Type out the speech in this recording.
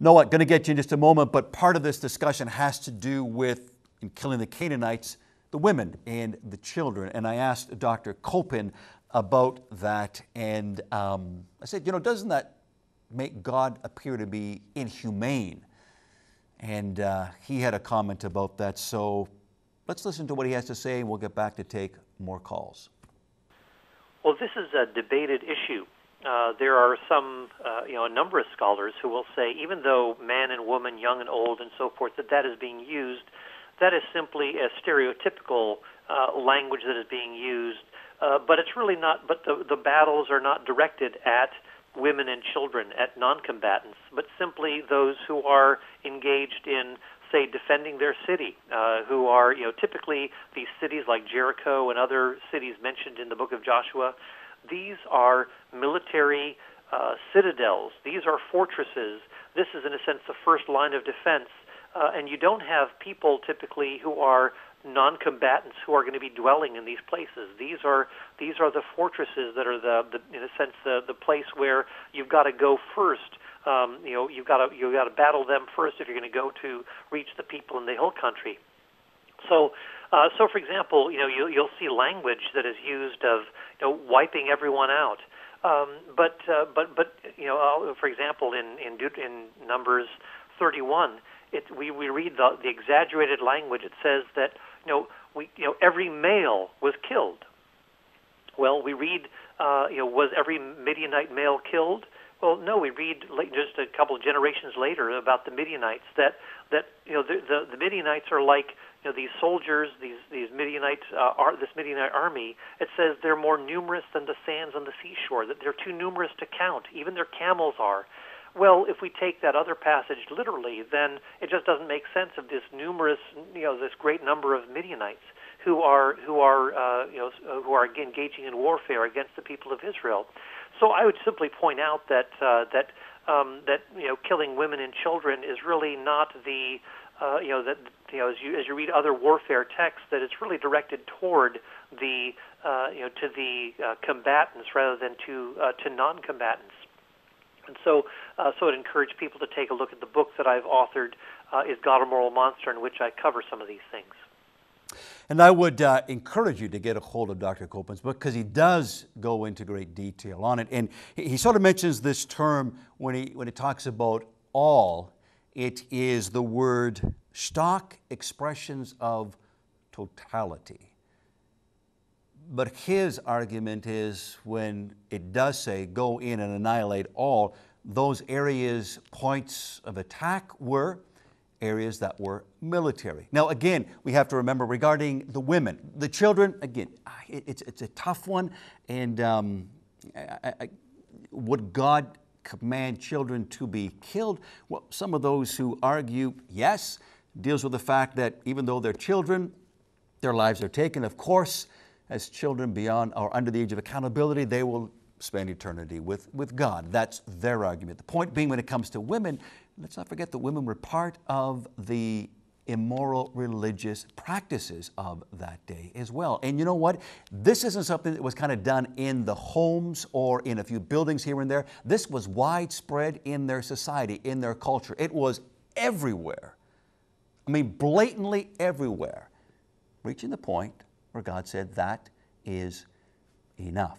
Noah, going to get you in just a moment, but part of this discussion has to do with in killing the Canaanites, the women and the children. And I asked Dr. Copan about that, and I said, doesn't that make God appear to be inhumane? And he had a comment about that. So let's listen to what he has to say, and we'll get back to take more calls. Well, this is a debated issue. There are a number of scholars who will say, even though man and woman, young and old, and so forth, that is being used, that is simply a stereotypical language that is being used. But it's really not. But the battles are not directed at women and children, at non-combatants, but simply those who are engaged in, say, defending their city, who are, typically these cities like Jericho and other cities mentioned in the book of Joshua. These are military citadels. These are fortresses. This is, in a sense, the first line of defense. And you don't have people typically who are non-combatants who are going to be dwelling in these places. These are the fortresses that are in a sense the place where you've got to go first. You've got to battle them first if you're going to go to reach the people in the hill country. So for example, you'll see language that is used of wiping everyone out. But for example, in Numbers 31, we read the exaggerated language. It says that every male was killed. Well, we read was every Midianite male killed? Well, no. We read just a couple of generations later about the Midianites that the Midianites are like these soldiers, these Midianites, this Midianite army. It says they're more numerous than the sands on the seashore. That they're too numerous to count. Even their camels are. Well, if we take that other passage literally, then it just doesn't make sense of this numerous, this great number of Midianites who are engaging in warfare against the people of Israel. So I would simply point out that killing women and children is really not as you read other warfare texts, that it's really directed toward the combatants rather than to non-combatants. And so I'd encourage people to take a look at the book that I've authored, Is God a Moral Monster?, in which I cover some of these things. And I would encourage you to get a hold of Dr. Copan's book, because he does go into great detail on it. And he sort of mentions this term when he talks about all. It is the word stock expressions of totality. But his argument is when it does say go in and annihilate all, those areas, points of attack were areas that were military. Now again, we have to remember regarding the women. The children, again, it's a tough one. And would God command children to be killed? Well, some of those who argue, yes, deals with the fact that even though they're children, their lives are taken. Of course, as children beyond or under the age of accountability, they will spend eternity with God. That's their argument. The point being, when it comes to women, let's not forget that women were part of the immoral religious practices of that day as well. And you know what? This isn't something that was kind of done in the homes or in a few buildings here and there. This was widespread in their society, in their culture. It was everywhere. I mean, blatantly everywhere, reaching the point where God said, that is enough.